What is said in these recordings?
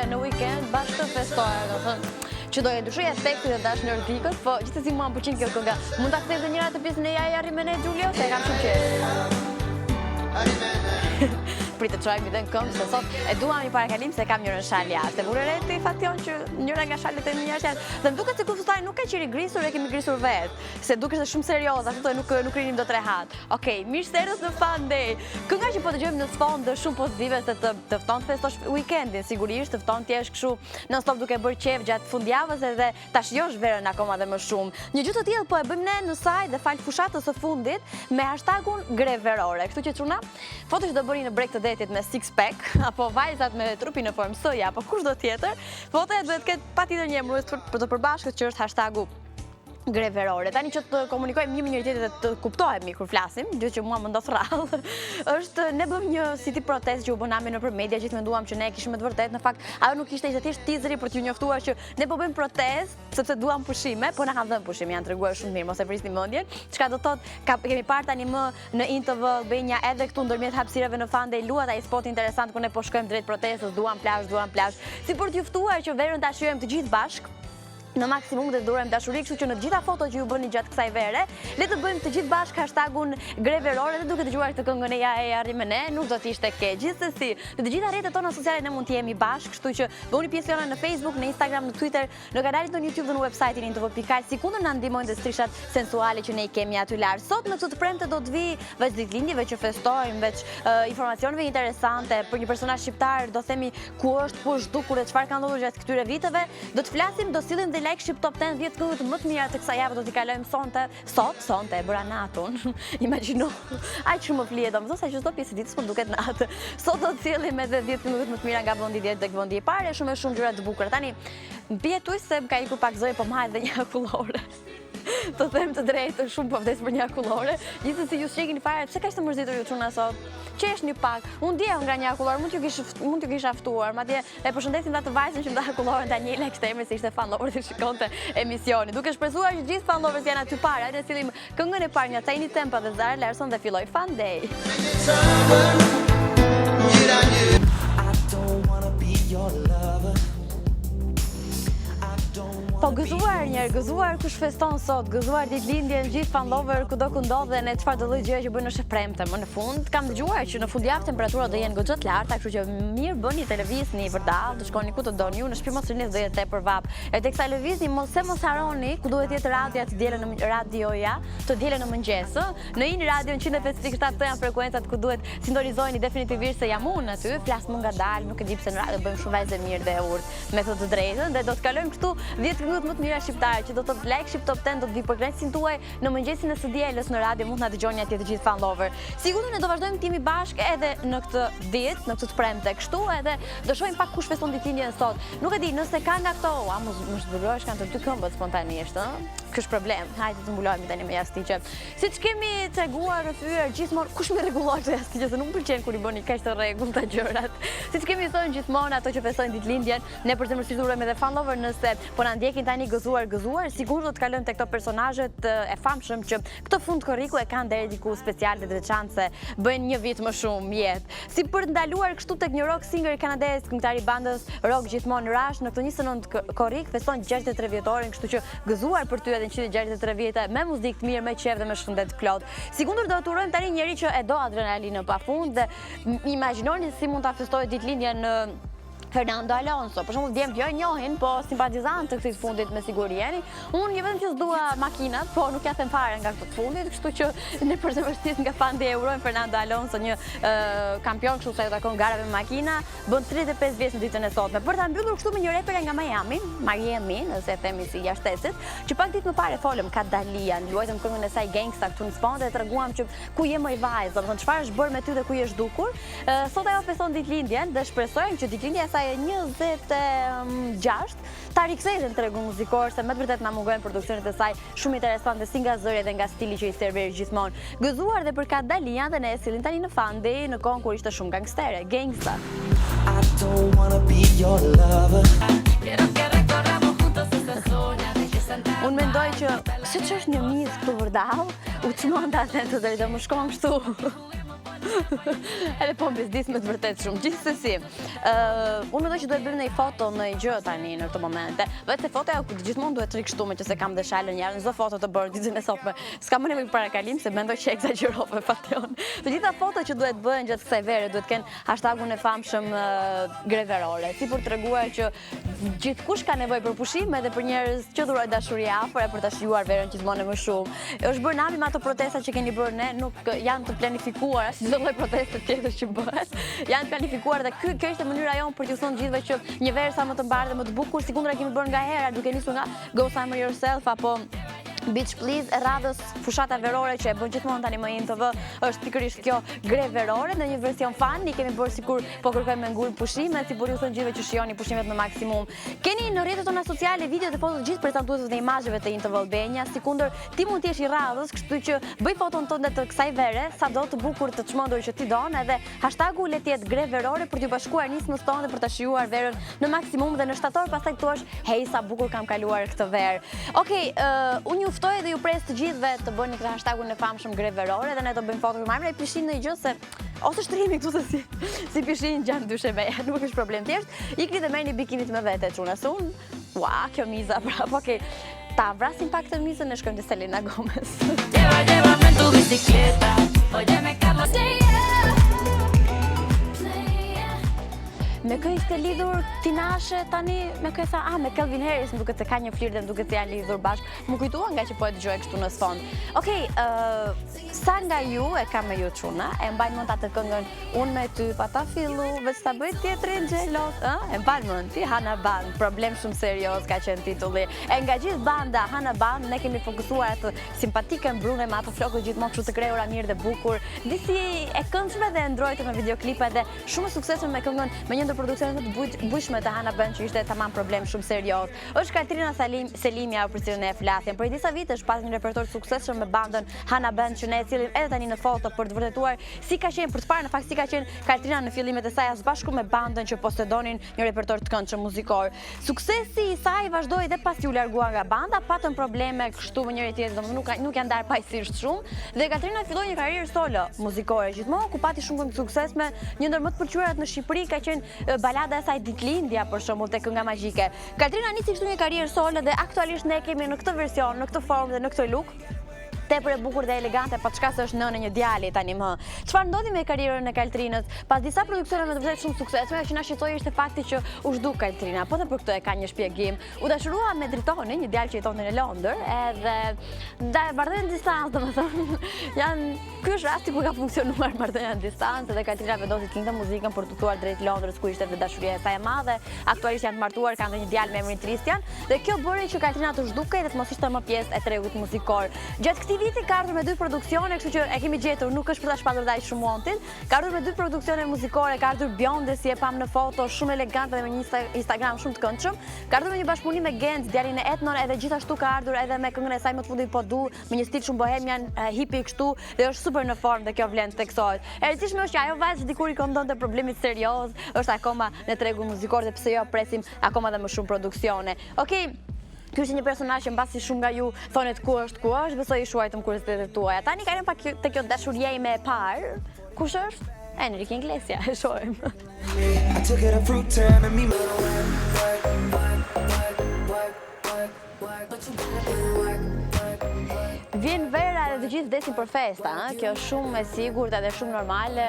Në weekend bashkë të festoja, që do e ndryshoj efektin e dash nordikës, po gjithsesi mua më pëlqen kjo kënga. Mund ta kthej edhe njëra të pjesën e Jaja Rimene Giulio, se e kam shumë qejf. Pritë të çojmë edhe në këmbë, se sot e duam i parakalim se kam njërën shal jashtë. E vure ti Fation që njëra nga shalet e mia është jashtë. Dhe më duket se ky fustaj nuk e qiri grisur, e kemi grisur vetë. Se duket se shumë serioze, ashtu nuk rinim dot rehat. Okej, mirë se erdhët në Fun Day. Kënga që po dëgjojmë në sfond shumë pozitive se të fton të festosh weekendin, sigurisht të fton të jesh kështu non stop duke bërë qef gjatë fundjavës edhe ta shijosh verën akoma dhe më shumë. Një gjë të tillë po e bëjmë ne në saj dhe fal fushatës së fundit me hashtagun greverore. Kështu që çuna, foto që do bëni në brek të detit me six pack apo vajzat me trupin në formë soja apo kushdo tjetër, fotoja duhet të ketë patjetër një emërues për të përbashkët që është hashtagu greverore. Tani që të komunikojmë një me njëri tjetrin dhe të kuptohemi kur flasim, gjë që mua më ndodh rrallë, është ne bëm një si tip protestë që u bën nami nëpër media, gjithë menduam që ne kishim të vërtetë, në fakt ajo nuk ishte thjesht tizeri për t'ju njoftuar që ne po bëjmë protestë sepse duam pushime, po na kanë dhënë pushime, janë treguar shumë mirë, mos e prisni mendjen. Çka do thotë, kemi parë tani më në INTV Benja edhe këtu ndërmjet hapësirave në Fun Day luat ai spot interesant ku ne po shkojmë drejt protestës, duam plazh, si për t'ju ftuar që verën ta shijojmë të gjithë bashkë. Në maksimum dhe durojmë dashuri, kështu që në të gjitha fotot që ju bëni gjatë kësaj vere, le të bëjmë të gjithë bashkë hashtagun greverore dhe duke dëgjuar këtë këngën e Jaja Rimene, nuk do të ishte keq. Gjithsesi, në të gjitha rrjetet tona sociale ne mund të jemi bashkë, kështu që bëuni pjesë jona në Facebook, në Instagram, në Twitter, në kanalin tonë YouTube dhe në website-in intv.al, sikundër na ndihmojnë dhe strishat sensuale që ne i kemi aty lart. Sot në këtë të premte do të vi veç ditëlindjeve që festojmë, veç informacioneve interesante për një personazh shqiptar, do themi ku është, ku është dukur dhe çfarë ka ndodhur gjatë këtyre viteve, do të flasim, do sillim dhe Shqip Top 10 10 këngët më të mira të kësaj jave do t'i kalojmë sonte, bëra natun. Imagjino, aq shumë më flihet domosdoshmë sa që çdo pjesë e ditës po duket natë. Sot do të sjellim edhe 10 këngët më të mira nga vendi 10 tek vendi i parë, shumë gjëra të bukura. Tani, mbijetuj se më ka ikur pak zoj, po më ha edhe një akullore. Të them të drejtë, shumë po vdes për një akullore. Gjithsesi ju shqegini fare, pse kaq të mërzitur ju çuna sot? Qeshni pak. Unë djeg nga një akullore, mund t'ju kisha ftuar. Madje e përshëndesim atë vajzën që më dha akulloren Daniela Ekstremi se ishte fan lover dhe shikonte emisionin. Duke shpresuar që gjithë fan lovers janë aty para, ne sillim këngën e parë nga Tiny Tempa dhe Zara Larsson dhe filloi Fun Day. Po gëzuar kush feston sot, gëzuar ditëlindjen gjithë fan lover kudo ku ndodhen e çfarë do lloj gjëje që bëjnë në shpremte. Më në fund kam dëgjuar që në fundjavë temperaturat do jenë goxha të larta, kështu që mirë bëni të lëvizni vërdall, të shkoni ku të doni ju, në shtëpi mos rini do jetë tepër vap. E teksa lëvizni mos harroni ku duhet jetë radioja të dielën në radioja, të dielën në mëngjes, në In Radio 105.7 të janë frekuencat ku duhet sintonizojeni definitivisht se jam unë aty, flas më ngadalë, nuk e di pse në radio bëjmë shumë vajzë mirë dhe urtë, me të drejtën dhe do të kalojmë këtu 10 minutë më të mira shqiptare që do të like Shqip Top 10 do të vi për kënaqësinë tuaj në mëngjesin e së dielës në radio, mund na dëgjoni atje të gjithë fan lover. Sigurisht ne do vazhdojmë timi bashkë edhe në këtë ditë, në këtë premte kështu, edhe do shohim pak kush feston ditëlindjen sot. Nuk e di nëse ka nga këto, mos zbulohesh kanë të dy këmbët spontanisht, ëh. Kësh problem. Hajde të mbulohemi tani me jastiqe. Siç kemi treguar rrethyer gjithmonë, kush më rregullon këtë jastiqe se nuk pëlqen kur i bëni kaq të rregullta gjërat. Siç kemi thënë gjithmonë ato që festojnë ditëlindjen, ne përzemërsirojmë edhe fan lover nëse po na ndjekin tani gëzuar, sigurisht do të kalojmë tek këto personazhet e famshëm që këtë fund korriku e kanë deri diku special dhe të veçantë se bëjnë një vit më shumë jetë. Si për të ndaluar kështu tek një rock singer kanadez, këngëtari bandës rock gjithmonë Rush në këtë 29 korrik feston 63 vjetorin, kështu që gëzuar për ty edhe 163 vjete me muzikë të mirë, me qef dhe me shëndet plot. Sigurisht do të urojmë tani njëri që e do adrenalinë pafund dhe imagjinoni si mund ta festojë ditëlindjen Fernando Alonso, për shembull djem jo njohin, po simpatizant të këtij fundit me siguri jeni. Unë një vetëm që s'dua makinat, po nuk ja them fare nga këtë fundit, kështu që në përzemërsisht nga fandi e urojmë Fernando Alonso, një kampion kështu sa i takon garave me makina, bën 35 vjeç në ditën e sotme. Për ta mbyllur kështu me një repere nga Miami, nëse e themi si jashtësit, që pak ditë më parë folëm ka Dalia, luajtëm këngën e saj Gangsta këtu në Sponde, treguam që ku je më i vajzë, domethënë çfarë është bërë me ty dhe ku je zhdukur. Sot ajo feston ditëlindjen dhe shpresojmë që ditëlindja e 26 ta rikthejë në tregun muzikor, se me të vërtet na mungojnë produksionet e saj shumë interesante si nga zëri dhe nga stili që i serveri gjithmonë. Gëzuar dhe për Kat Dalia dhe ne e sillin tani në fandi në kohën kur ishte shumë gangstere, Gangsta. I don't wanna be your lover. Unë mendoj që se që është një mizë këtu vërdau, u të mund të atë të drejtë, më shkon kështu. Edhe po biznis me të vërtet shumë. Gjithsesi, unë mendoj që duhet bëjmë një foto në gjë tani në këtë momente. Vetë se fotoja gjithmonë duhet të rikështu me që se kam dhe shalën jarë, nëzdo foto të bërë ditën e sotme. S'kam më nevojë para kalim se mendoj që egzagjerove fation. Të gjitha foto që duhet bëhen gjatë kësaj vere duhet kenë hashtagun e famshëm greverore, si për treguar që gjithkush ka nevojë për pushime dhe për njerëz që dhurojnë dashuri afër për ta shijuar verën gjithmonë më shumë. Është bërë nami me ato protesta që keni bërë ne, nuk janë të planifikuara, si çdo lloj proteste tjetër që bëhet. Janë planifikuar dhe kjo ishte mënyra jonë për t'ju thënë gjithëve që një verë sa më të mbarë dhe më të bukur, sikundra kemi bërë nga hera, duke nisur nga Go Summer Yourself apo Beach Please, radhës fushata verore që e bën gjithmonë tani më TV, është pikërisht kjo gre verore në një version fan, i kemi bërë sikur po kërkojmë me ngul pushime, si për ju thënë gjithëve që shihoni pushimet në maksimum. Keni në rrjetet tona sociale video dhe foto të gjithë prezantuesve dhe imazheve të TV Albania, sikundër ti mund të jesh i radhës, kështu që bëj foton tënde të kësaj vere, sado të bukur të çmendur që ti don, edhe hashtagu le të jetë gre verore për t'ju bashkuar nismës tonë dhe për ta shijuar verën në maksimum dhe në shtator pastaj thuash, hey sa bukur kam kaluar këtë verë. Okej, unë ju ftoj dhe ju pres të gjithëve të bëni këtë hashtagun e famshëm gre verore dhe ne do bëjmë foto marrë i pishin në gjë se ose shtrihemi këtu se si pishin gjatë dysheve, nuk është problem thjesht. Ikni dhe merrni bikinit me vete çuna se unë, ua, kjo miza prapë. Okej, ta vrasim pak të mizën e shkojmë te Selena Gomez. Llévame en tu bicicleta, óyeme Carlos. Me kë ishte lidhur Tinashe tani, me kë sa, me Calvin Harris, më duket se ka një flirt dhe më duket se janë lidhur bashkë. Më kujtua nga që po e dëgjoj kështu në sfond. Okej, sa nga ju e kam me ju çuna, e mbajnë mend atë këngën Unë me ty pa ta fillu, veç ta bëj tjetrin xhelos, e mbajnë mend ti Hana Band, problem shumë serioz ka qenë titulli. E nga gjithë banda Hana Band ne kemi fokusuar atë simpatike mbrune me ato flokë gjithmonë kështu të krejura mirë dhe bukur, disi e këndshme dhe ndrojtë me videoklipe dhe shumë suksesshëm me këngën me një produksionet të bujshme të Hana Band që ishte tamam problem shumë serioz. Është Katrina Selimi ajo për cilën ne flasim. Për disa vitesh pas një repertor të suksesshëm me bandën Hana Band që ne e cilin edhe tani në foto për të vërtetuar si ka qenë për të parë në fakt si ka qenë Katrina në fillimet e saj as bashku me bandën që posedonin një repertor të këndshëm muzikor. Suksesi i saj vazhdoi edhe pas u largua nga banda, patën probleme kështu me njëri tjetrin, domethënë nuk janë ndarë paqësisht shumë dhe Katrina filloi një karrierë solo muzikore gjithmonë ku pati shumë këngë suksesshme, një ndër më të pëlqyerat në Shqipëri ka qenë balada e saj Ditëlindja për shembull te kënga magjike. Katrina nisi kështu një karrierë solo dhe aktualisht ne kemi në këtë version, në këtë formë dhe në këtë look tepër e bukur dhe elegante, pa çka se është nënë një djali tani më. Çfarë ndodhi me karrierën e Kaltrinës? Pas disa produksioneve me të vërtetë shumë suksesshme, që na shqetësoi ishte fakti që u zhduk Kaltrina, po dhe për këtë e ka një shpjegim. U dashurua me Dritonin, një djalë që jetonte në Londër, edhe marrëdhënia në distancë, domethënë, ky është rasti ku ka funksionuar marrëdhënia në distancë dhe Kaltrina vendosi të lindë muzikën për të thuar drejt Londrës ku ishte dhe dashuria e saj e madhe. Aktualisht janë të martuar, kanë një djalë me emrin Christian dhe kjo bëri që Kaltrina të zhdukej dhe të mos ishte më pjesë e tregut muzikor. Gjatë këtij viti ka ardhur me 2 produksione, kështu që e kemi gjetur, nuk është për ta shpallur daj shumë montin. Ka ardhur me 2 produksione muzikore, ka ardhur Bjonde si e pam në foto, shumë elegante dhe me një Instagram shumë të këndshëm. Ka ardhur me një bashkëpunim me Gent, djalin e Etnon, edhe gjithashtu ka ardhur edhe me këngën e saj më të fundit Po Du, me një stil shumë bohemian, hippie kështu, dhe është super në formë dhe kjo vlen të teksohet. E rëndësishme është që ajo vajzë dikur i këndonte problemit serioz, është akoma në tregun muzikor dhe pse jo presim akoma dhe më shumë produksione. Okej. Ky është një personazh që mbasi shumë nga ju thonet ku është, besoj i shuajtëm kuriozitetet tuaja. Tani kalojmë pak te kjo dashuria ime e parë. Kush është? Enrique Iglesias, e shohim. I took it a fruit time and me Vjen vera dhe të gjithë vdesin për festa, kjo është shumë e sigurt edhe shumë normale.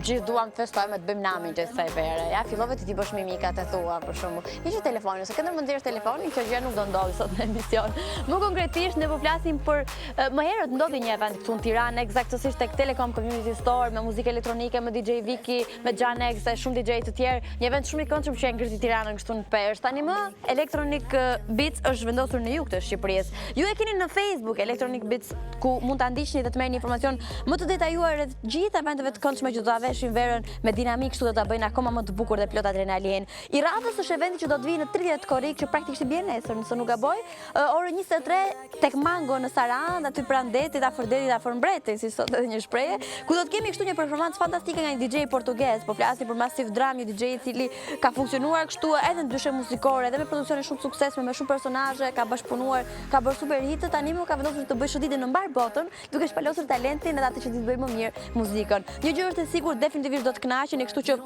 gjithë duam të festojmë të bëjmë namin të kësaj vere. Ja, fillove ti bësh mimikat e thua, për shembull. Hiqi telefonin, se këndër mund të telefonin, kjo gjë nuk do ndodhi sot në emision. Më konkretisht ne po flasim për më herët ndodhi një event këtu në Tiranë, eksaktësisht tek Telecom Community Store me muzikë elektronike, me DJ Viki, me Xhanex e shumë DJ të tjerë. Një event shumë i këndshëm që e ngriti Tiranën këtu në Peshë. Tani më Electronic Beats është vendosur në jug të Shqipërisë. Ju e keni në Facebook Electronic Beats ku mund ta ndiqni dhe të merrni informacion më të detajuar rreth gjithë eventeve të këndshme që do ta veshin verën me dinamik, kështu do ta bëjnë akoma më të bukur dhe plot adrenalin. I radhës është eventi që do të vijë në 30 korrik, që praktikisht bie nesër, nëse nuk gaboj, orë 23 tek Mango në Sarandë, aty pranë detit, afër detit, afër mbretit, si sot edhe një shprehje, ku do të kemi kështu një performancë fantastike nga një DJ portugez. Po flasim për Massive Drum, një DJ i cili ka funksionuar kështu edhe në ndryshe muzikore, edhe me produksione shumë suksesshme, me shumë personazhe, ka bashkëpunuar, ka bërë super hit, tani më ka vendosur të bëjë shëtitje në mbar botën, duke shpalosur talentin edhe atë që di të bëjë më mirë muzikën. Një gjë është e sigurt, definitivisht do të kënaqeni, kështu që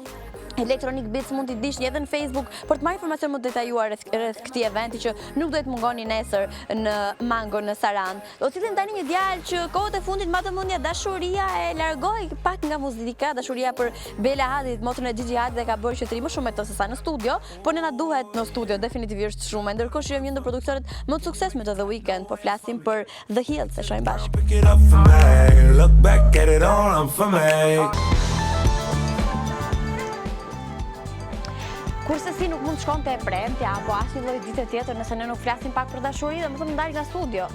Electronic Beats mund t'i dish edhe në Facebook për të marrë informacion më detajuar rreth këtij eventi që nuk do të mungoni nesër në Mango në Sarandë. Do t'illim tani një djalë që kohët e fundit ma të mendja dashuria e largoi pak nga muzika, dashuria për Bela Hadit, motrën e Gigi Hadit, dhe ka bërë që të rri më shumë me të se sa në studio, por ne na duhet në studio definitivisht shumë. Ndërkohë shijojmë një ndër produksionet më të suksesshme të The Weeknd, po flasim për The Hills, e shohim bashkë. Pick it up for me, look back at it all, I'm for me. Kurse si nuk mund të shkonte e premtja apo asnjë lloj dite tjetër nëse ne nuk flasim pak për dashuri, dhe më thëmë ndalë nga studio.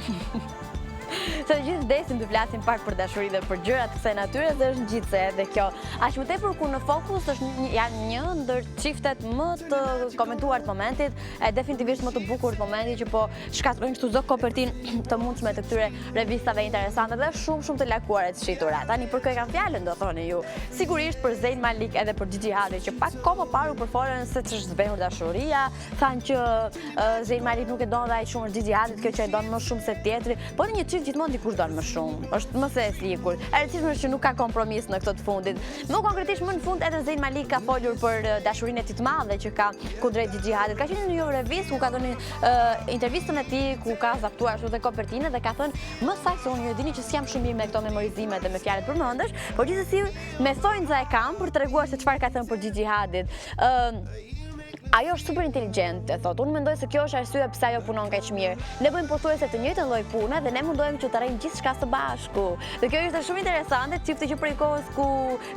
Se të gjithë vdesin të flasim pak për dashuri dhe për gjërat të kësaj natyre, dhe është gjithse edhe kjo. Aq më tepër ku në fokus është janë një ndër çiftet më të komentuar të momentit, e definitivisht më të bukur të momentit, që po shkatrojnë kështu çdo kopertinë të mundshme të këtyre revistave interesante dhe shumë të lakuara të shitura. Tani për kë kanë fjalën do thoni ju? Sigurisht për Zayn Malik edhe për Gigi Hadid, që pak kohë më parë u përfolën se ç'është zhvendur dashuria, thanë që Zayn Malik nuk e don dhe aq shumë Gigi Hadid, kjo që e don më shumë se tjetri, por një çift gjithmonë dikush don më shumë. Është më se e sigur. E rëndësishme është që nuk ka kompromis në këtë të fundit. Më konkretisht më në fund edhe Zayn Malik ka folur për dashurinë e tij të madhe që ka kundrejt Gigi Hadit. Ka qenë në një revistë ku ka dhënë intervistën e tij ku ka zaptuar ashtu dhe kopertinë dhe ka thënë më saktë se unë ju dini që s'jam shumë mirë me këto memorizime dhe me fjalët përmendesh, por gjithsesi me thonjza e kam për treguar se çfarë ka thënë për Gigi Hadit. Ajo është super inteligjente, thotë. Unë mendoj se kjo është arsye pse ajo punon kaq mirë. Ne bëjmë pothuajse të njëjtën lloj pune dhe ne mundohemi që të arrijmë gjithçka së bashku. Dhe kjo është shumë interesante, çifti që prej kohës ku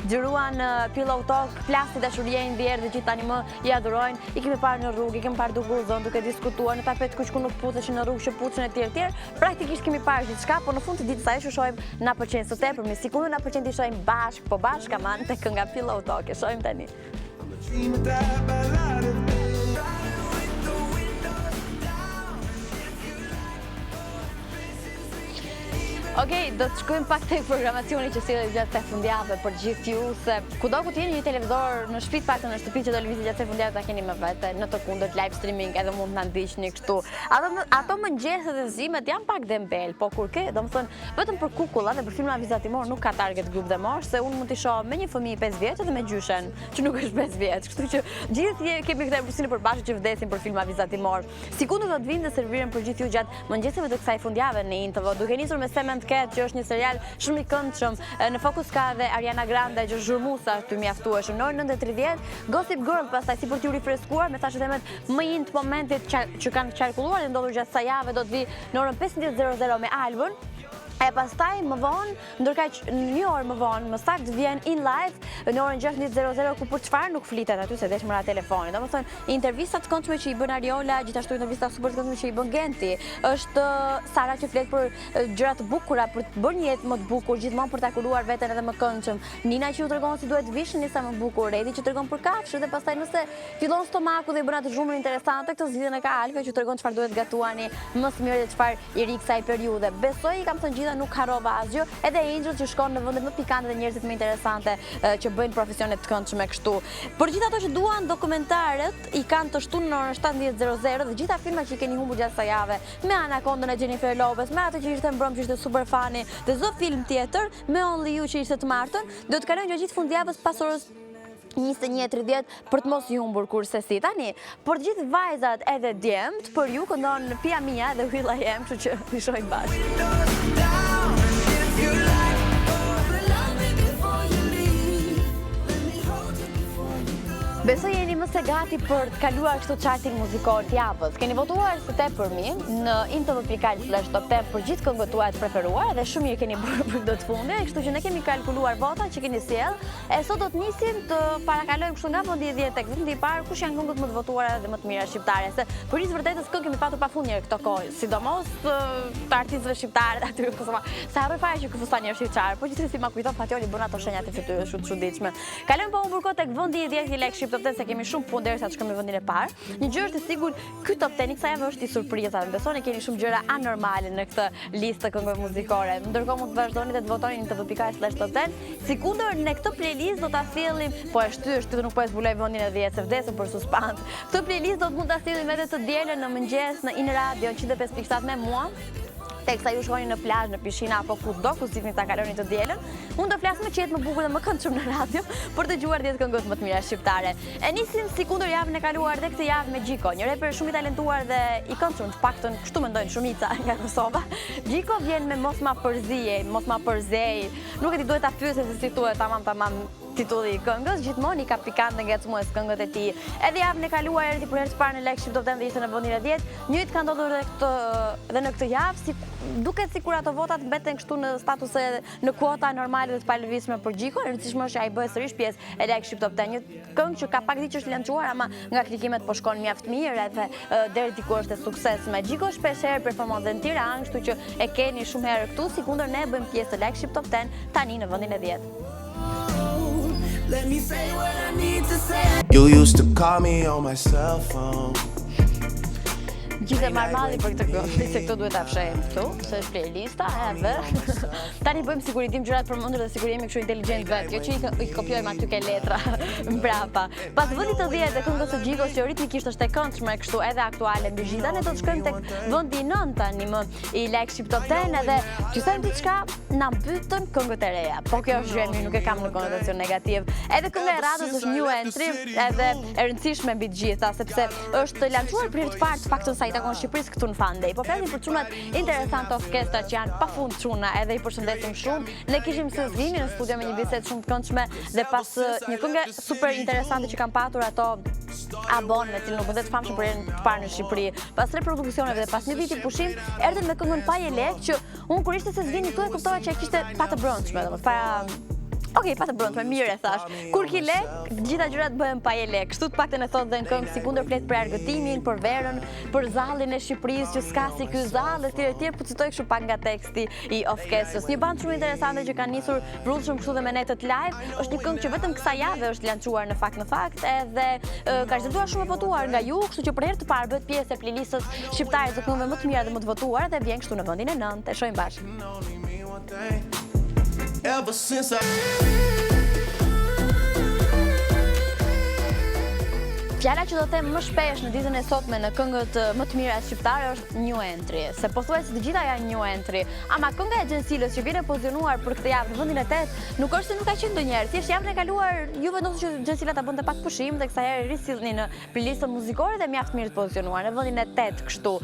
xhiruan Pillow Talk, plasti dashuria e ndjerë dhe gjithë tani më i adhurojnë. I kemi parë në rrugë, i kemi parë duke u dhënë, duke diskutuar në tapet kush ku nuk puteshin në rrugë, që puteshin etj. Praktikisht kemi parë gjithçka, por në fund të ditës ajo që shohim na pëlqen sot tepër, me siguri na pëlqen të shohim bashkë, po bashkë aman tek kënga Pillow Talk. E shohim tani. Okej, do të shkojmë pak tek programacioni që sillet gjatë kësaj fundjavë për gjithë ju, se kudo ku jeni një televizor në shtëpi, paktën në shtëpi që do lëvizet gjatë kësaj fundjavë ta keni me vete, në të kundërt live streaming edhe mund të na ndiqni kështu. Ato mëngjeset e zimet janë pak dembel, po kur ke, domethënë vetëm për kukulla dhe për filma vizatimor nuk ka target group dhe mosh, se unë mund t'i shoh me një fëmijë 5 vjeç edhe me gjyshen, që nuk është 5 vjeç, kështu që gjithë kemi këtë përsinë përbashkët që vdesin për filma vizatimor. Sikundë do të vinë dhe serviren për gjithë ju gjatë mëngjeseve të kësaj fundjave në INTV, duke nisur me Cement Cat, që është një serial shumë i këndshëm. Në fokus ka dhe Ariana Grande, që është zhurmuesa të mjaftueshëm. Në orën 9:30, Gossip Girl, pastaj si për t'ju rifreskuar me thashë temat më in të momentit që kanë qarkulluar dhe ndodhur gjatë kësaj jave, do të vi në orën 15:00 me Albën. E pastaj më vonë, ndërkaq një orë më vonë, më saktë vjen In Live në orën 16:00 ku për çfarë nuk flitet aty se deshmëra telefoni. Domethënë intervista të këndshme që i bën Ariola, gjithashtu intervista super të këndshme që i bën Genti. Është Sara që flet për gjëra të bukura, për të bërë një jetë më të bukur, gjithmonë për ta kuruar veten edhe më këndshëm. Nina që u tregon si duhet vishni sa më bukur, Redi që tregon për kafshë dhe pastaj nëse fillon stomaku dhe i bën atë zhumën interesante, këtë zgjidhjen e ka Alve që tregon çfarë duhet gatuani më së miri dhe çfarë i ri kësaj periudhe. Besoj i kam thënë nuk harrova asgjë, edhe Angel që shkon në vendet më pikante dhe njerëzit më interesante që bëjnë profesione të këndshme kështu. Për gjithë ato që duan dokumentarët, i kanë të shtunë në orën 17:00 dhe gjitha filmat që i keni humbur gjatë kësaj jave, me Anakondën e Jennifer Lopez, me atë që ishte mbrëm që ishte super fani, dhe çdo film tjetër, me Only You që ishte të martën, do të kalojnë gjithë fundjavës pas orës 21:30 për të mos i humbur kurse si. Tani, për të gjithë vajzat edhe djemt, për ju këndon Pia Mia dhe Will I Am, kështu që i shohim bashkë. Besoj jeni më se gati për të kaluar kështu charting muzikor të javës. Keni votuar së te për mi në intv.al/top 10 për gjithë këngët tuaja të preferuar dhe shumë mirë keni bërë për këtë fundit, kështu që ne kemi kalkuluar votat që keni sjell. E sot do të nisim të parakalojmë kështu nga vendi 10 tek vendi i parë kush janë këngët më të votuara dhe më të mira shqiptare. Se për të vërtetës këngë kemi patur pafund njëherë këto kohë, sidomos të artistëve shqiptarë dhe aty Kosova. Sa harroj fare që ky fustani është shqiptar, po gjithsesi ma kujton Fatioli bën ato shenjat e fytyrës shumë të çuditshme. Kalojmë po humbur tek vendi i 10 i Lek Shqip Top 10 se kemi shumë punë derisa të shkojmë në vendin e parë. Një gjë është e sigurt, ky Top 10 kësaj javë është i surprizave. Besoni keni shumë gjëra anormale në këtë listë të këngëve muzikore. Ndërkohë mund të vazhdoni dhe të votoni në intv.al/top 10. Sikundër në këtë playlist do ta sjellim, po e shtyr nuk po e zbuloj vendin e 10 se vdesëm për suspans. Këtë playlist do të mund ta sjellim edhe të dielën në mëngjes në In Radio 105.7 me mua. Teksa ju shkoni në plazh, në pishina apo kudo ku sikni ta kaloni të dielën, unë do flas më qetë, më bukur dhe më këndshëm në radio për të dëgjuar 10 këngët më të mira shqiptare. E nisim sikundër javën e kaluar dhe këtë javë me Gjiko, një reper shumë i talentuar dhe i këndshëm, të paktën kështu mendojnë shumica nga Kosova. Gjiko vjen me Mos ma përzije, Mos ma përzej. Nuk e di duhet ta pyesë se si thuhet tamam titulli i këngës, gjithmonë i ka pikante ngacmues këngët e tij. Edhe javën e kaluar erdhi për herë të parë në Lek Shqip Top 10 dhe ishte në vendin e 10. Njëjtë ka ndodhur edhe në këtë javë, duket sikur ato votat mbeten kështu në statuse në kuota normale dhe të palëvizshme për Gjiko. E rëndësishme është ai bëhet sërish pjesë e Lek Shqip Top 10, një këngë që ka pak ditë që është lançuar, ama nga klikimet po shkon mjaft mirë edhe deri diku është e suksesshme. Gjiko shpesh herë performon në Tiranë, kështu që e keni shumë herë këtu, sikundër ne bëjmë pjesë të Lek Shqip Top 10 tani në vendin e 10. Let me say what I need to say. You used to call me on my cell phone. Gjithë marrmalli për këtë këngë, se këto duhet ta fshehem këtu, se është playlista edhe. Tani bëjmë sikur i dim gjërat përmendur dhe sikur jemi kështu inteligjent vetë, jo që i kopjojmë aty ke letra mbrapa. Pas vendit të 10 të këngës së Gjikos që ritmikisht është e këndshme kështu edhe aktuale mbi gjitha, ne do të shkojmë tek vendi 9 tani më i Lek Shqip Top 10 edhe që them diçka na mbytën këngët e reja. Po kjo është gjë nuk e kam në konotacion negativ. Edhe kënga e radhës është new entry, edhe e rëndësishme mbi të gjitha sepse është lançuar për herë të parë të paktën sa i takon Shqipërisë këtu në Fandej. Po flasim për çunat interesante orkestra që janë pafund çuna, edhe i përshëndesim shumë. Ne kishim Sezvini në studio me një bisedë shumë të këndshme dhe pas një këngë super interesante që kanë patur ato Abon me cilën u bëndet famshëm për herën të parë në Shqipëri. Pas reproduksioneve dhe pas një viti pushim, erdhën me këngën Pa je lek që unë kur ishte Sezvini këtu e kuptova që e kishte pa të brëndshme, domethënë Okej, pa të brëndshme, mirë e thash. Kur ki lek, gjitha gjërat bëhen pa je lek. Kështu të paktën e thotë dhe në këngë, sikundër flet për argëtimin, për verën, për zallin e Shqipërisë që s'ka si ky zall etj etj, po citoj kështu pak nga teksti i orkestrës. Një band shumë interesante që kanë nisur vrrullshëm kështu dhe me netët live, është një këngë që vetëm kësaj jave është lançuar në fakt edhe ka rezultuar shumë e votuar nga ju, kështu që për herë të parë bëhet pjesë e playlistës shqiptare të këngëve më të mira dhe më të votuara dhe vjen kështu në vendin e 9. E shohim bashkë. Ever since I Fjala që do të them më shpesh në ditën e sotme në këngët më të mira shqiptare është new entry, se pothuajse të gjitha janë new entry. Ama kënga e Gjensilës që vjen e pozicionuar për këtë javë në vendin e 8, nuk është se nuk ka qenë ndonjëherë. Thjesht javën e kaluar ju vendosni që Gjensila ta bënte pak pushim dhe kësaj herë risillni në playlistën muzikore dhe mjaft mirë të pozicionuar në vendin e 8 kështu.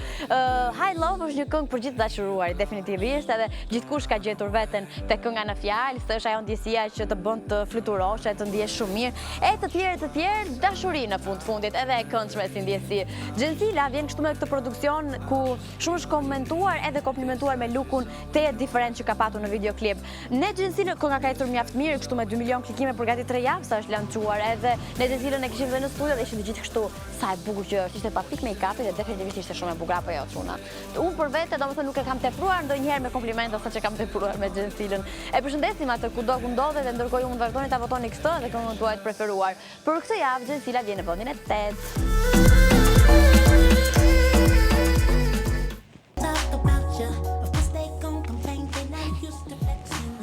High Love është një këngë për gjithë dashuruarit definitivisht, edhe gjithkush ka gjetur veten te kënga në fjalë, se është ajo ndjesia që të bën të fluturosh, të ndihesh shumë mirë, e të tjerë dashuri në fundit edhe e këndshme si ndjesi. Gjensila vjen kështu me këtë produksion ku shumë është komentuar edhe komplimentuar me lookun tejet diferent që ka patur në videoklip. Ne Gjensilën kënga ka ecur mjaft mirë kështu me 2 milion klikime për gati 3 javë sa është lançuar, edhe ne Gjensilën e kishim dhe në studio dhe ishte të gjithë kështu sa e bukur që është. Ishte pa pikë make-upi dhe definitivisht ishte shumë e bukur apo jo çuna. Unë për vete domethënë nuk e kam tepruar ndonjëherë me komplimente sa që kam tepruar me Gjensilën. E përshëndesim atë kudo ku ndodhet dhe ndërkohë ju mund vazhdoni ta votoni këtë dhe këngën tuaj të preferuar. Për këtë javë Gjensila vjen në vendin e 8.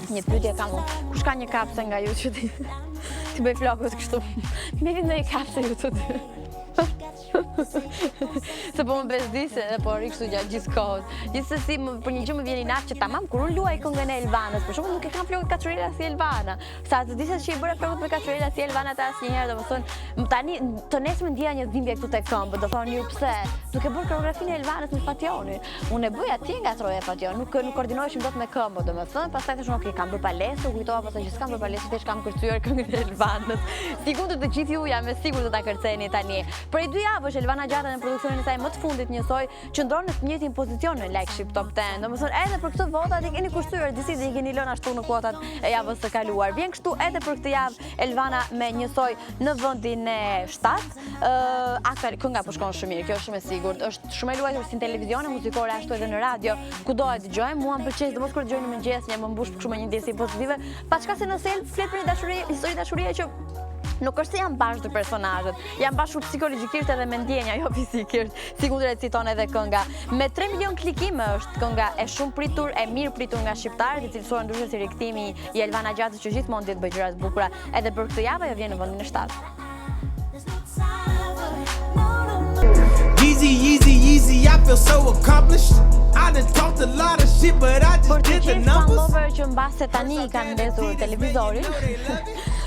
Një pyetje kam unë, kush ka një kapse nga ju që ti bëj flokët kështu? Me vinë në i kapse ju të dy. Se po më bezdise dhe po rri kështu gjatë gjithë kohës. Gjithsesi për një gjë më vjen i natë që tamam kur unë luaj këngën e Elvanës, për shembull nuk e kam flokët Kaçurela si Elvana. Sa të dishet që i bëra flokët me Kaçurela si Elvana ta asnjëherë, domethënë tani të nesër më ndjeja një dhimbje këtu te këmbë, do thonë ju pse? Duke bërë koreografinë e Elvanës me Fationin. Unë e bëj atje nga troja Fation, nuk koordinoheshim dot me këmbë, domethënë, pastaj thashun ok, kam bërë palestër, kujtova pastaj që s'kam bërë palestër, thjesht kam kërcyer këngën e Elvanës. Sigur të gjithë ju jam e sigurt do ta kërceni tani. Për 2 javësh Elvana Gjata në produksionin e saj më të fundit njësoj qëndron në të njëjtin pozicion në Like Ship Top 10. Domethënë edhe për këtë votat i keni kushtuar disi dhe i keni lënë ashtu në kuotat e javës së kaluar. Vjen kështu edhe për këtë javë Elvana me njësoj në vendin e 7. Aktualisht kënga po shkon shumë mirë, kjo është shumë e sigurt. Është shumë e luajtur si në televizion muzikore ashtu edhe në radio. Kudo e dëgjojmë, mua më pëlqen domos kur dëgjoj në mëngjes, jam më mbush kështu me një ndjesi pozitive, paçka se në sel flet për një dashuri, histori dashurie që nuk është se janë bashkë të personazhet, janë bashkë psikologikisht edhe me ndjenja, jo fizikisht, sikur e citon edhe kënga. Me 3 milion klikime është kënga e shumë pritur, e mirë pritur nga shqiptarët, i cilësuar ndryshe si rikthimi i Elvana Gjatës që gjithmonë ditë bëj gjëra të bukura, edhe për këtë javë ajo vjen në vendin e 7. Yeezy, I feel so accomplished. I done talked a lot of shit, but I just did the numbers. Por të që mbase tani i kanë ndezur televizorin,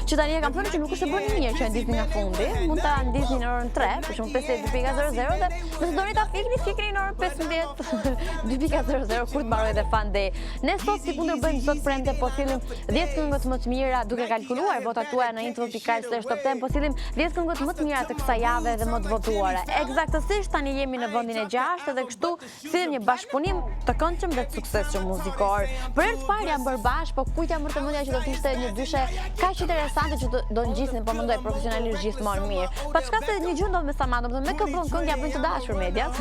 që tani e kam thënë që nuk është e bërë mirë që e ndizni nga fundi, mund ta ndizni në orën 3, për shembull 52.00 dhe nëse doni ta fikni në orën 15, 2.00 kur të mbaroj edhe Fande. Ne sot si kundërbëjmë sot premte po sillim 10 këngët më të mira duke kalkuluar votat tuaja në info.al/top10, po sillim 10 këngët më të mira të kësaj jave dhe më të votuara. Eksaktësisht tani jemi në vendin e 6 dhe kështu sillim një bashkëpunim të këndshëm dhe të suksesshëm muzikor. Për herë të parë jam bërë bashkë, po kujt jam bërë të mendja që do të ishte një dyshe kaq interesante që do ngjisnin, po mendoj profesionalisht gjithmonë mirë. Paçka se një gjë ndodh me Samantha, do të me këmbën këngë ja bëjnë të dashur mediat.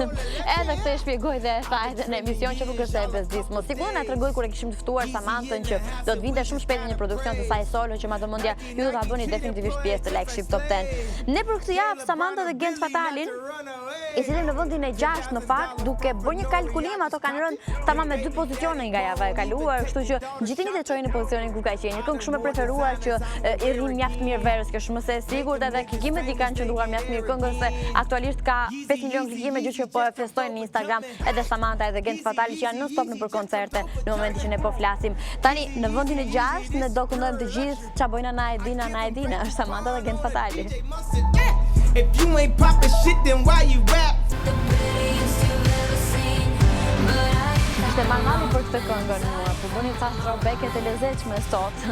Edhe këtë e shpjegoj dhe e tha edhe në emision që nuk është e bezdis. Mos sigurisht na tregoi kur e kishim të ftuar Samanthën që do të vinte shumë shpejt një produksion të saj solo që madhomendja ju do ta bëni definitivisht pjesë të Like Ship Top 10. Ne për këtë javë Samantha dhe Gent Fatalin i sillim në vendin e 6 në fakt, duke bërë një kalkulim, ato kanë rënë tamam me 2 pozicione nga java e kaluar, kështu që gjithëni të çojnë në pozicionin ku ka qenë. Një këngë shumë e preferuar që i rrin mjaft mirë verës, kjo shumë se e sigurt, edhe klikimet i kanë qëndruar mjaft mirë këngës se aktualisht ka 5 milion klikime, gjë që po e festojnë në Instagram edhe Samantha edhe Gent Fatali që janë non-stop nëpër koncerte në momentin që ne po flasim. Tani në vendin e 6 ne do këndojmë të gjithë ç'a bojna na e dina, është Samantha dhe Gent Fatali. If you ain't poppin' shit, then why you rap? Ishte marrëmalli për këtë këngën mua, po bëni ca throwback-e të lezetshme sot,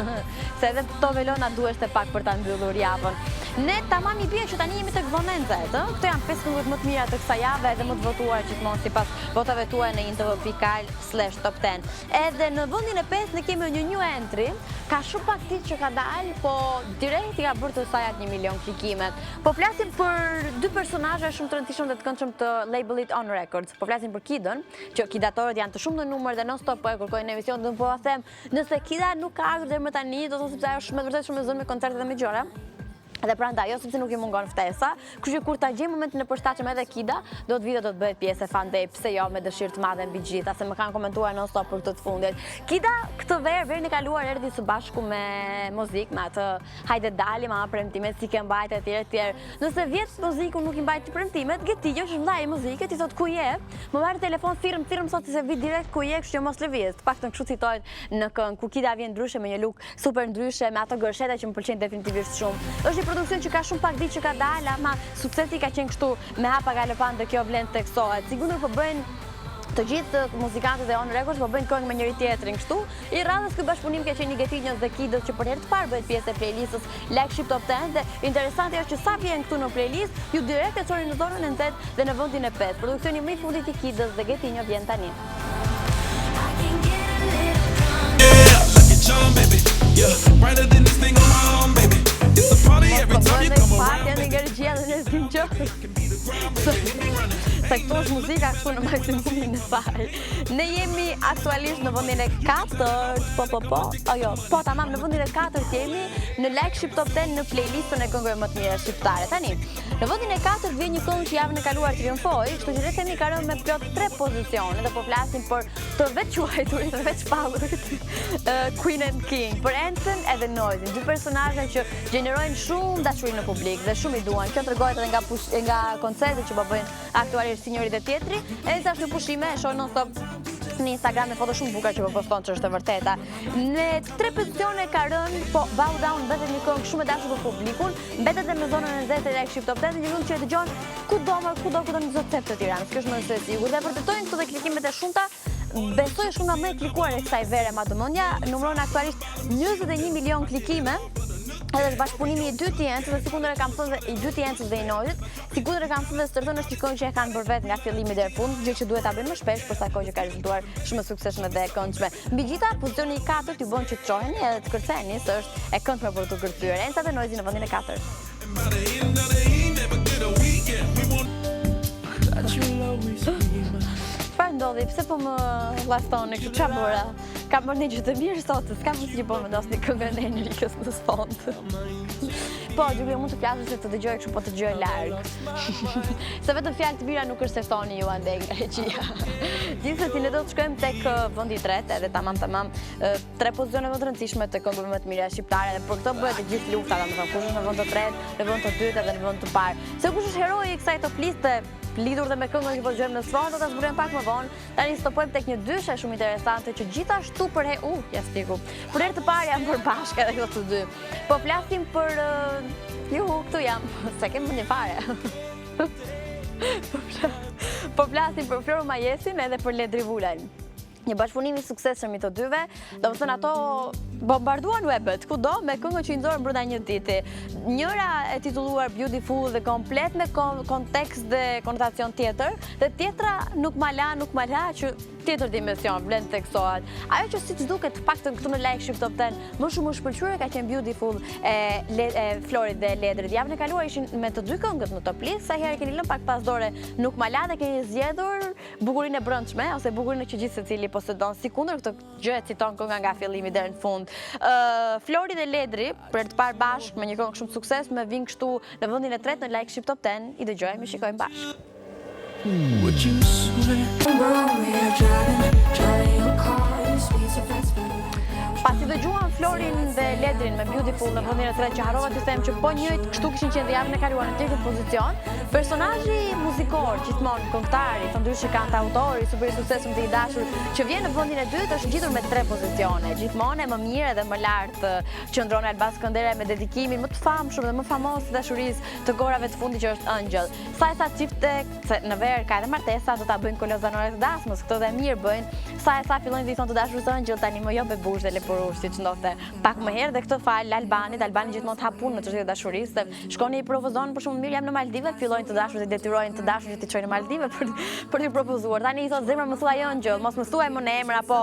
se edhe këto velona duhet të pak për ta mbyllur javën. Ne tamam i bie që tani jemi tek vonencet, ë? Këto janë 5 këngët më të mira të kësaj jave dhe më të votuara gjithmonë sipas votave tuaja në info.al/top10. Edhe në vendin e 5 ne kemi një new entry, ka shumë pak ditë që ka dalë, po direkt i ka bërë të saj atë 1 milion klikime. Po flasim për 2 personazhe shumë të rëndësishëm dhe të këndshëm të labelit On Records. Po flasim për Kidën, që kidatorët janë të shumë në numër dhe non-stop po e kërkojnë në emision, dhe po a them, nëse Kida nuk ka ardhur deri më tani, do të thotë sepse ajo është me vërtet shumë e zënë me koncerte dhe me gjëra. Dhe prandaj, jo sepse nuk i mungon ftesa, kështu që kur ta gjej momentin e përshtatshëm edhe Kida, do të vite do të bëhet pjesë e Fandej, pse jo, me dëshirë të madhe mbi gjitha, se më kanë komentuar non-stop për këtë të fundit. Kida këtë verën e kaluar erdhi së bashku me muzikë, me atë hajde dalim, ama premtimet si ke mbajt etj. Nëse vjet muzikun nuk i mbajt premtimet, Getijo që vllai i muzikës i thot ku je? Më marr telefon thirrëm sot se vi direkt ku je, kështu që mos lëviz. Të paktën kështu citohet në këngë, ku Kida vjen ndryshe me një look super ndryshe, me ato gërsheta që më pëlqejnë definitivisht shumë. Është produksion që ka shumë pak ditë që ka dalë, ama suksesi ka qenë kështu me hapa galopant dhe kjo vlen teksohet. Sigurisht po bëjnë të gjithë muzikantët e On Records, po bëjnë këngë me njëri tjetrin kështu. I radhës ky bashkëpunim ka qenë i Getinjos dhe Kidës që për herë të parë bëhet pjesë e playlistës Like Ship Top 10 dhe interesante është që sa vjen këtu në playlist, ju direkt e çoni në zonën e 8 dhe në vendin e 5. Produksioni më i fundit i Kidës dhe Getinjo vjen tani. Se këto është muzika këtu në maksimumin e saj. Ne jemi aktualisht në vendin e 4, tamam, në vendin e 4 jemi në Like Ship Top 10 në playlistën e këngëve më të mira shqiptare. Tani, në vendin e 4 vjen një këngë që javën e kaluar triumfoi, kështu që ne themi ka rënë me plot 3 pozicione dhe po flasim për të veçuajturit, të veçpallurit Queen and King, për Anthem edhe Noise, dy personazhe që gjenerojnë shumë dashuri në publik dhe shumë i duan. Kjo tregohet edhe nga koncerte që po bëjnë aktualisht si njëri dhe tjetri. Edhe tash në pushime e shoh non-stop në Instagram me foto shumë bukur që po poston që është e vërteta. Në 3 pozicione ka rënë, po Bow Down mbetet një këngë shumë e dashur për publikun, mbetet edhe në zonën e 10 të Like Ship Top 10, një këngë që e dëgjon kudo në çdo cep të Tiranës. Kjo është më së sigurt. Dhe vërtetojnë këto dhe klikimet e shumta. Besoj është nga më e klikuar e kësaj vere madhëmendja, numëron aktualisht 21 milion klikime. Edhe bashkëpunimi i dy tjencës, dhe sikundër e kam thënë dhe i dy tjencës dhe i Norit, sikundër e kam thënë dhe stërthën është një këngë që e kanë bërë vetë nga fillimi deri në fund, gjë që duhet ta bëjnë më shpesh për sa kohë që ka rezultuar shumë suksesshme dhe e këndshme. Megjithatë, pozicioni i 4 ju bën që të çoheni edhe të kërceni, se është e këndshme për të kërcyer. Enca dhe Noizi në vendin e 4. Çfarë ndodhi? Pse po më llastoni kështu? Çfarë bëra? Kam bërë një gjë të mirë sot, s'kam mundësi që po vendosni këngën e Enrikës në sfond. Po, Gjulio, mund të flasësh se të dëgjoj kështu, po të dëgjoj larg. Se vetëm fjalë të mira nuk është se thoni ju andej nga regjia. Gjithsesi ne do të shkojmë tek vendi i tretë, edhe tamam 3 pozicione më të rëndësishme të këngëve më të mira shqiptare, dhe për këtë bëhet e gjithë lufta, domethënë kush është në vend të tretë, në vend të dytë dhe në vend të parë. Se kush është heroi i kësaj top liste lidhur dhe me këngën që po dëgjojmë në sfond, do ta zbulojmë pak më vonë. Tani stopojmë tek një dyshe shumë interesante që gjithashtu për për herë të parë janë bërë bashkë edhe këto të dy. Po flasim për këtu jam, se kem një fare. Po flasim për Floro Majesin edhe për Ledri Vulajn. Një bashkëpunim i suksesshëm i të dyve, domethënë ato bombarduan webet kudo me këngën që i nxorën brenda një diti. Njëra e titulluar Beautiful dhe komplet me kontekst dhe konotacion tjetër, dhe tjetra nuk ma la që tjetër dimension vlen të teksohet. Ajo që siç duket paktën këtu në Like Ship Top 10 më shumë më shpëlqyer ka qenë Beautiful e Florit dhe Ledrit. Javën e kaluar ishin me të dy këngët në top list, sa herë keni lënë pak pas dore nuk ma la dhe keni zgjedhur bukurinë e brendshme ose bukurinë që gjithë secili posedon. Sikundër këtë gjë e citon kënga nga fillimi deri në fund. Flori dhe Ledri për të parë bashkë me një këngë shumë sukses me vinë kështu në vendin e tretë në Like Ship Top 10, i dëgjojmë e shikojmë bashkë. Would you swear? Pasi dëgjuan Florin dhe Ledrin me Beautiful në vendin e tretë, që harrova të them që po njëjtë kështu kishin qenë dhe javën e kaluar në tjetër pozicion, personazhi muzikor, gjithmonë këngëtari, të ndryshë kantautori, super i suksesshëm dhe i dashur, që vjen në vendin e dytë është ngjitur me 3 pozicione. Gjithmonë e më mirë dhe më lart qëndron Alba Skënderaj me dedikimin më të famshëm dhe më famos të dashurisë të gorave të fundit që është Angel. Sa çifte, se në ver ka edhe martesa, do ta bëjnë kolozanore të dasmës, këto dhe mirë bëjnë. Sa fillojnë dhe i thonë të dashurisë Angel, tani më jo bebush dhe lepurush, siç ndodhte pak më herë, dhe këtë fal Albani gjithmonë të hapun në çështje dashurisë, se shkoni i propozon për shumë mirë jam në Maldive, fillojnë të dashur dhe detyrojnë të dashur që t'i çojnë në Maldive për t'i propozuar. Tani i thotë zemra më thuaj Angel, mos më thuaj më në emër, apo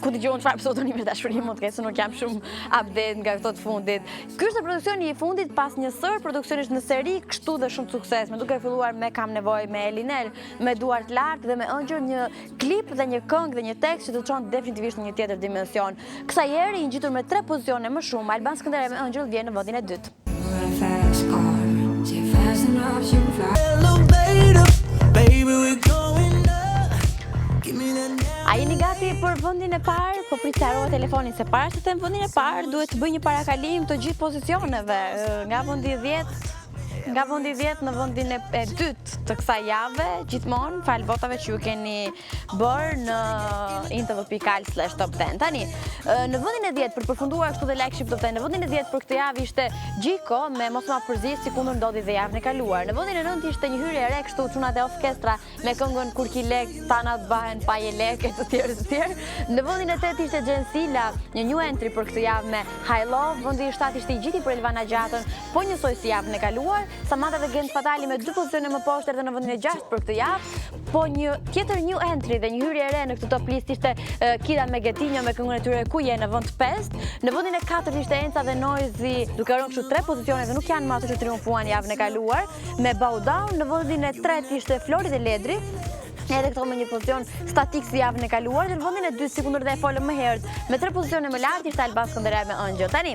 ku dëgjon çfarë pseudonimi dashuri mund të ketë, se nuk jam shumë update nga këto të fundit. Ky është produksioni i fundit pas një sër produksionesh në seri kështu dhe shumë sukses, me duke filluar me Kam nevojë me Elinel, me Duart lart dhe me Angel, një klip dhe një këngë dhe një tekst që të çon definitivisht në një tjetër dimension. Kësaj herë i ngjitur me 3 pozicione më shumë, Alban Skënderaj me Angel vjen në vendin e dytë. A jeni gati për vendin e parë? Po prit të harrova telefonin, se para se të them vendin e parë, duhet të bëj një parakalim të gjithë pozicioneve, nga vendi 10 në vendin e dytë të kësaj jave, gjithmonë fal votave që ju keni bërë në intv.al/top10. Tani, në vendin e 10 për përfunduar kështu dhe Like Ship Top 10, në vendin e 10 për këtë javë ishte Gjiko me Mos ma përzis, sikundër ndodhi dhe javën e kaluar. Në vendin e 9 ishte një hyrje e re kështu çunat e orkestra me këngën Kur ki lek, tanat bahen pa je lek e të tjerë. Në vendin e 8 ishte Gjensila, një new entry për këtë javë me High Love. Vendi i 7 ishte i gjiti për Elvana Gjatën, po njësoj si javën e kaluar. Samantha dhe Gent Fatali me 2 pozicione më poshtë edhe në vendin e 6 për këtë javë, po një tjetër new entry dhe një hyrje e re në këtë top list ishte Kida me Getinjo me këngën e tyre Ku je në vend 5. Në vendin e 4 ishte Enca dhe Noizi, duke rënë kështu 3 pozicione dhe nuk janë më ato që triumfuan javën e kaluar, me Bow Down. Në vendin e 3 ishte Flori dhe Ledri edhe këto me një pozicion statik si javën e kaluar, dhe në vendin e dytë, si kundër dhe e folëm më herët, me 3 pozicione më lart ishte Albans Skënderaj me Ëngjë. Tani,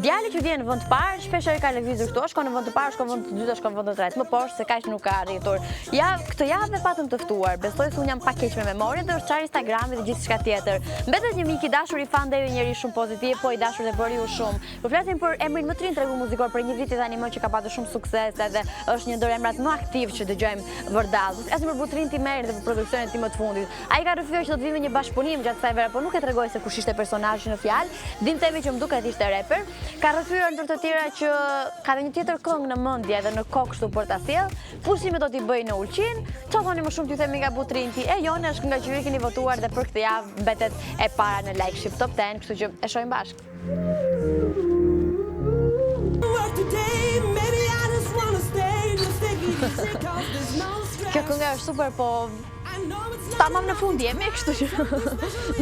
djali që vjen në vend të parë, shpesh ka lëvizur këtu, shkon në vend të parë, shkon në vend të dytë, shkon në vend të tretë, më poshtë se kaq nuk ka arritur. Ja, këtë javë patëm të ftuar. Besoj se unë jam pak keq me memorie dhe është çfarë Instagrami dhe gjithçka tjetër. Mbetet një mik i dashur i fan dhe ju njëri shumë pozitiv, po i dashur dhe bëri ju shumë. Po flasim për emrin më të rinj tregu muzikor për një vit tani më që ka pasur shumë sukses edhe është një ndër emrat më aktiv që dëgjojmë vërdall. Flasim për Butrin Timerin dhe për produksionin tim të fundit. Ai ka rrëfyer që do të vijë me një bashkëpunim gjatë kësaj vere, por nuk e tregoi se kush ishte personazhi në fjalë. Dim temi që më duket ishte rapper. Ka rrëfyer ndër të tjera që ka dhe një tjetër këngë në mendje dhe në kokë kështu për ta sjell. Pushime do t'i bëj në Ulqin. Çfarë thoni më shumë t'ju themi nga Butrinti? E jone është nga që ju keni votuar dhe për këtë javë mbetet e para në Like Ship Top 10, kështu që e shohim bashkë. Kjo kënga është super, po tamam në fund jemi, kështu që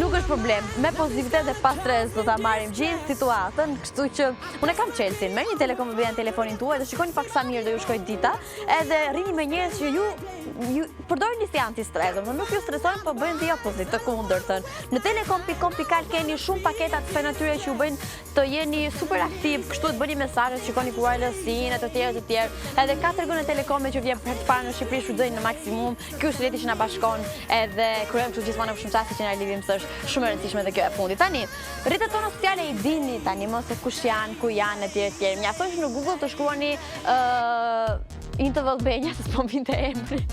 nuk është problem. Me pozitivitet dhe pas stres do ta marrim gjithë situatën, kështu që unë kam Chelsea-n, merrni Telekom dhe bëjnë telefonin tuaj dhe shikoni pak sa mirë do ju shkoj dita, edhe rini me njerëz që ju përdorini si anti-stres, nuk ju stresojnë, po bëjnë të opozit, të kundërtën. Në telekom.com.al keni shumë paketa të kësaj natyre që ju bëjnë të jeni super aktiv, kështu të bëni mesazhe, shikoni wireless-in e të tjerë. Edhe ka tregun e Telekomit që vjen për të parë në Shqipëri, shfrytëzojnë në maksimum. Ky është rrjeti që na bashkon edhe kryejmë kështu gjithmonë në shumë çaste që na lidhim, se është shumë e rëndësishme dhe kjo e fundit. Tani, rrjetet tona sociale i dini tani më se kush janë, ku janë etj. Mjafton që në Google të shkruani Interval Benja, se s'po vinte emri.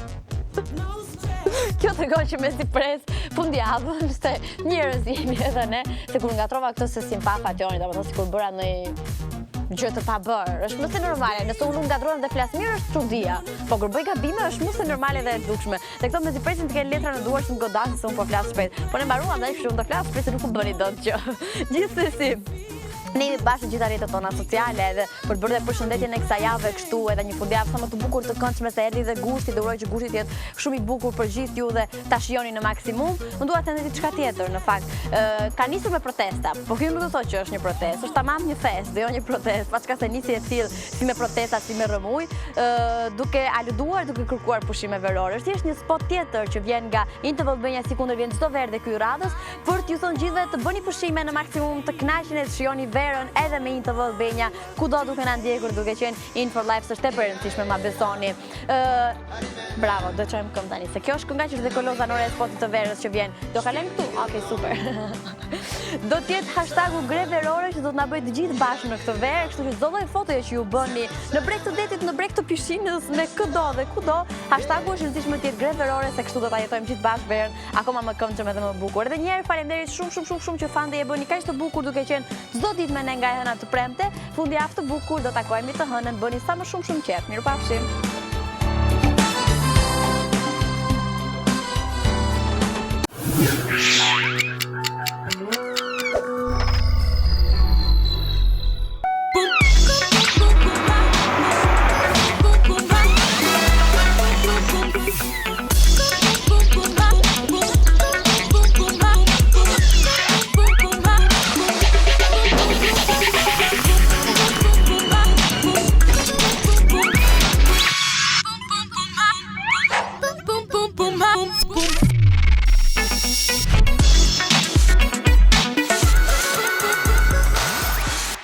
Kjo tregon që me si pres fundjavën, se njerëz jemi edhe ne, se kur ngatrova këtë se si mpa fationit, apo sikur bëra ndonjë gjë të pa bërë, është më se normale. Nëse unë ngadrohem dhe flas mirë është çudia, po kur bëj gabime është më se normale dhe e dukshme. Dhe këto me si presin të kenë letra në duar që më godasin se unë po flas shpejt. Po ne mbaruam ndaj kështu të flas shpejt se nuk u bëni dot gjë. Gjithsesi, ne jemi bashkë gjitha rrjetet tona sociale edhe për të bërë dhe përshëndetjen e kësaj jave kështu edhe një fundjavë sa më të bukur të këndshme se erdhi dhe gusti, dhe uroj që gusti të jetë shumë i bukur për gjithë ju dhe ta shijoni në maksimum. Unë dua të ndërtoj diçka tjetër në fakt. Ka nisur me protesta, po kjo nuk do të thotë që është një protestë, është tamam një festë, dhe jo një protestë, paçka se nisi e tillë si me protesta, si me rrëmuj, duke aluduar, duke kërkuar pushime verore. Është thjesht një spot tjetër që vjen nga Interval Benja si kundër vjen çdo verë dhe ky radhës për t'ju thënë gjithëve të bëni pushime në maksimum, të kënaqeni, të shijoni verën edhe me Interval Benja, kudo duke na ndjekur, duke qenë in for life, është tepër e rëndësishme, ma besoni. Bravo, do çojmë këmbë tani, se kjo është kënga që është dhe koloza zanore e spotit të verës që vjen. Do kalojmë këtu? Okej, super. Do t'jetë hashtagu gre verore që do t'na bëjë të gjithë bashkë në këtë verë, kështu që çdo lloj fotoje që ju bëni në breg të detit, në breg të pishinës, në kudo dhe kudo, hashtagu është rëndësishme të jetë gre verore, se kështu do ta jetojmë gjithë bashkë verën, akoma më këndshëm edhe më bukur. Edhe një herë faleminderit shumë që fande e bëni kaq të bukur duke qenë çdo ditë me ne nga hëna të premte. Fundjavë të bukur, do takohemi të hënën, bëni sa më shumë qef. Mirupafshim.